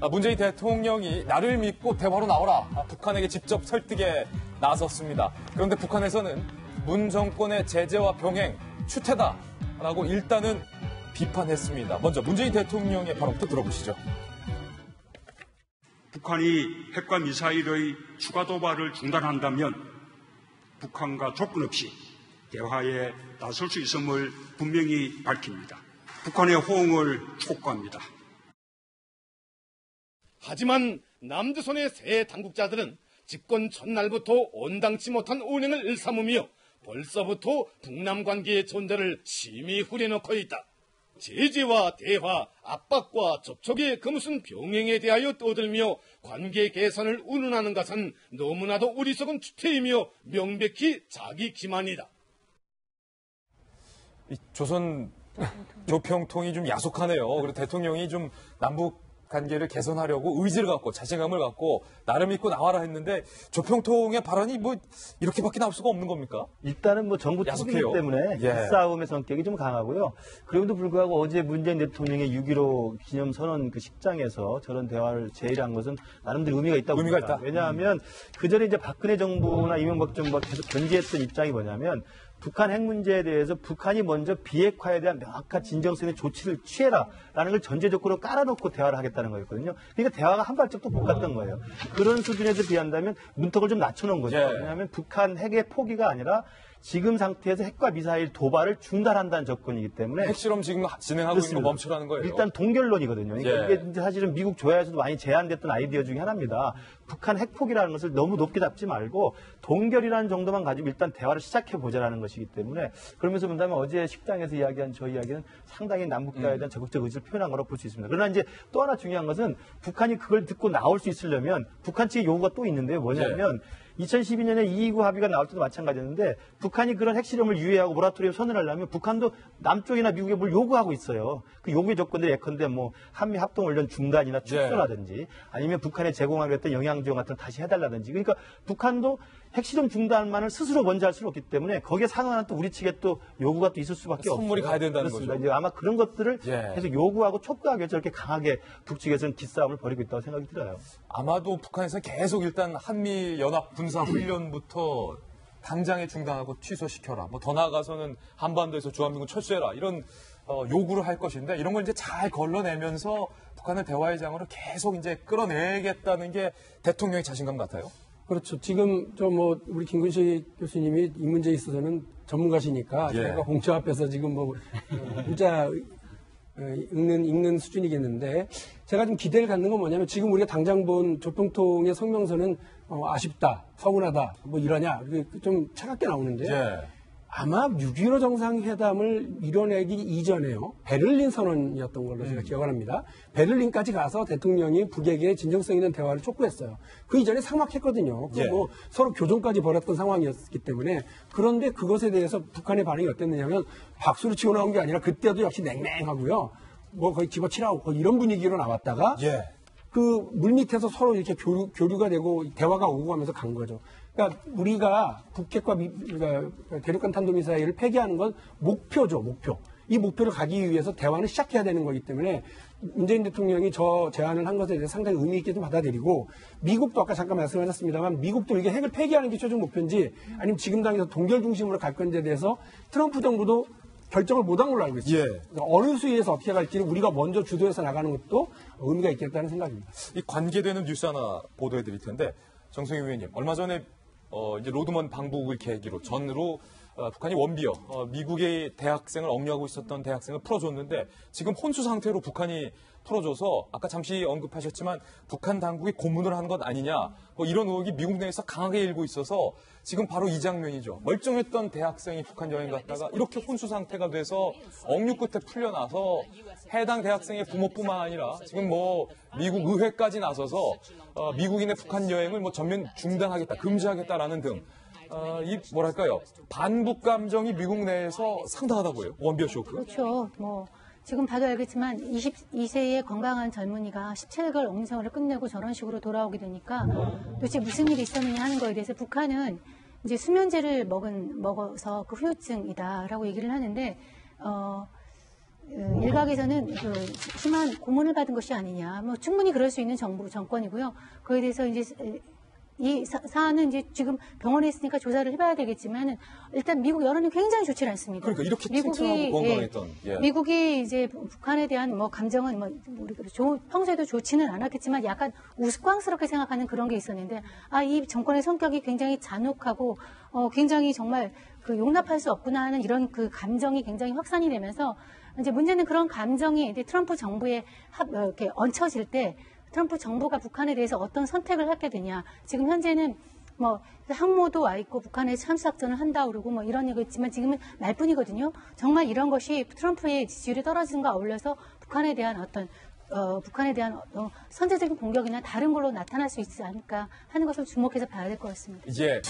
문재인 대통령이 나를 믿고 대화로 나오라. 북한에게 직접 설득에 나섰습니다. 그런데 북한에서는 문 정권의 제재와 병행, 추태다라고 일단은 비판했습니다. 먼저 문재인 대통령의 발언부터 들어보시죠. 북한이 핵과 미사일의 추가 도발을 중단한다면 북한과 조건 없이 대화에 나설 수 있음을 분명히 밝힙니다. 북한의 호응을 촉구합니다. 하지만 남조선의 새 당국자들은 집권 첫날부터 온당치 못한 운행을 일삼으며 벌써부터 북남 관계의 존재를 심히 후려놓고 있다. 제재와 대화, 압박과 접촉의 그 무슨 병행에 대하여 떠들며 관계 개선을 운운하는 것은 너무나도 어리석은 추태이며 명백히 자기 기만이다. 조선 조평통이 좀 야속하네요. 그리고 대통령이 좀 남북 관계를 개선하려고 의지를 갖고 자신감을 갖고 나를 믿고 나와라 했는데 조평통의 발언이 뭐 이렇게밖에 나올 수가 없는 겁니까? 일단은 뭐 정부 특수이기 때문에 기싸움의 성격이 좀 강하고요. 그럼에도 불구하고 어제 문재인 대통령의 6.15 기념선언 그 식장에서 저런 대화를 제의한 것은 나름대로 의미가 있다고 봅니다. 왜냐하면 그전에 이제 박근혜 정부나 이명박 정부가 계속 견지했던 입장이 뭐냐면 북한 핵 문제에 대해서 북한이 먼저 비핵화에 대한 명확한 진정성의 조치를 취해라라는 걸 전제 조건으로 깔아놓고 대화를 하겠다는 거였거든요. 그러니까 대화가 한 발짝도 못 갔던 거예요. 그런 수준에서 비한다면 문턱을 좀 낮춰놓은 거죠. 왜냐하면 북한 핵의 포기가 아니라 지금 상태에서 핵과 미사일 도발을 중단한다는 조건이기 때문에 핵실험 지금 진행하고 있는 거 멈추라는 거예요. 일단 동결론이거든요. 그러니까 이게 사실은 미국 조야에서도 많이 제안됐던 아이디어 중에 하나입니다. 북한 핵 포기라는 것을 너무 높게 잡지 말고 동결이라는 정도만 가지고 일단 대화를 시작해보자라는 것이기 때문에 그러면서 본다면 어제 식당에서 이야기한 저 이야기는 상당히 남북과에 대한 적극적 의지를 표현한 거라고 볼 수 있습니다. 그러나 이제 또 하나 중요한 것은 북한이 그걸 듣고 나올 수 있으려면 북한 측의 요구가 또 있는데요. 뭐냐면 2012년에 229 합의가 나올 때도 마찬가지였는데 북한이 그런 핵실험을 유예하고 모라토리엄 선언하려면 북한도 남쪽이나 미국에 뭘 요구하고 있어요. 그 요구의 조건들이 예컨대 뭐 한미 합동훈련 중단이나 축소라든지 아니면 북한에 제공하기로 했던 영양지원 같은 거 다시 해달라든지 그러니까 북한도 핵실험 중단만을 스스로 먼저 할 수는 없기 때문에 거기에 상응하는 또 우리 측에 또 요구가 또 있을 수밖에 없어요. 선물이 가야 된다는 그렇습니다. 거죠. 이제 아마 그런 것들을 계속 요구하고 촉구하기 위해서 저렇게 강하게 북측에서는 기싸움을 벌이고 있다고 생각이 들어요. 아마도 북한에서는 계속 일단 한미연합 군사훈련부터 당장에 중단하고 취소시켜라. 뭐 더 나아가서는 한반도에서 주한미군 철수해라. 이런 요구를 할 것인데 이런 걸 이제 잘 걸러내면서 북한을 대화의 장으로 계속 이제 끌어내겠다는 게 대통령의 자신감 같아요. 그렇죠. 지금 우리 김근식 교수님이 이 문제에 있어서는 전문가시니까 제가 공처 앞에서 지금 문자 읽는 수준이겠는데 제가 좀 기대를 갖는 건 뭐냐면 지금 우리가 당장 본 조평통의 성명서는 아쉽다, 서운하다, 뭐 이러냐 좀 차갑게 나오는데요. 아마 6.15 정상회담을 이뤄내기 이전에요. 베를린 선언이었던 걸로 제가 기억을 합니다. 베를린까지 가서 대통령이 북에게 진정성 있는 대화를 촉구했어요. 그 이전에 삭막했거든요. 서로 교전까지 벌였던 상황이었기 때문에 그런데 그것에 대해서 북한의 반응이 어땠느냐면 박수를 치고 나온 게 아니라 그때도 역시 냉랭하고요. 뭐 거의 집어치라고 이런 분위기로 나왔다가 그 물밑에서 서로 이렇게 교류가 되고 대화가 오고 하면서 간 거죠. 그러니까 우리가 북핵과 대륙간 탄도미사일을 폐기하는 건 목표죠, 목표. 이 목표를 가기 위해서 대화는 시작해야 되는 거기 때문에 문재인 대통령이 저 제안을 한 것에 대해서 상당히 의미 있게 좀 받아들이고 미국도 아까 잠깐 말씀하셨습니다만 미국도 이게 핵을 폐기하는 게 최종 목표인지 아니면 지금 당에서 동결 중심으로 갈 건지에 대해서 트럼프 정부도 결정을 못한 걸로 알고 있습니다. 어느 수위에서 어떻게 갈지를 우리가 먼저 주도해서 나가는 것도 의미가 있겠다는 생각입니다. 이 관계되는 뉴스 하나 보도해 드릴 텐데 정성희 의원님 얼마 전에 이제 로드먼 방북을 계기로 전으로 북한이 원비어 미국의 대학생을 억류하고 있었던 대학생을 풀어줬는데 지금 혼수 상태로 북한이 풀어줘서 아까 잠시 언급하셨지만 북한 당국이 고문을 한 것 아니냐 뭐 이런 의혹이 미국 내에서 강하게 일고 있어서 지금 바로 이 장면이죠. 멀쩡했던 대학생이 북한 여행 갔다가 이렇게 혼수 상태가 돼서 억류 끝에 풀려나서 해당 대학생의 부모뿐만 아니라 지금 뭐 미국 의회까지 나서서 미국인의 북한 여행을 뭐 전면 중단하겠다, 금지하겠다라는 등 이 뭐랄까요 반북 감정이 미국 내에서 상당하다고요. 원비어 쇼크. 그렇죠. 지금 봐도 알겠지만 22세의 건강한 젊은이가 17개월 억류 생활을 끝내고 저런 식으로 돌아오게 되니까 도대체 무슨 일이 있었느냐 하는 거에 대해서 북한은 이제 수면제를 먹어서 그 후유증이다라고 얘기를 하는데 일각에서는 그 심한 고문을 받은 것이 아니냐, 뭐 충분히 그럴 수 있는 정권이고요. 그에 대해서 이제 이 사안은 이제 지금 병원에 있으니까 조사를 해봐야 되겠지만 일단 미국 여론이 굉장히 좋지 않습니다. 그러니까 이렇게 튼튼하고 건강했던 미국이 이제 북한에 대한 뭐 감정은 뭐 평소에도 좋지는 않았겠지만 약간 우스꽝스럽게 생각하는 그런 게 있었는데 이 정권의 성격이 굉장히 잔혹하고 굉장히 정말 그 용납할 수 없구나 하는 이런 그 감정이 굉장히 확산이 되면서 이제 문제는 그런 감정이 이제 트럼프 정부에 이렇게 얹혀질 때 트럼프 정부가 북한에 대해서 어떤 선택을 하게 되냐. 지금 현재는 뭐 항모도 와 있고 북한에 참수작전을 한다 그러고 뭐 이런 얘기 있지만 지금은 말뿐이거든요. 정말 이런 것이 트럼프의 지지율이 떨어지는 것과 어울려서 북한에 대한 선제적인 공격이나 다른 걸로 나타날 수 있지 않을까 하는 것을 주목해서 봐야 될 것 같습니다. 이제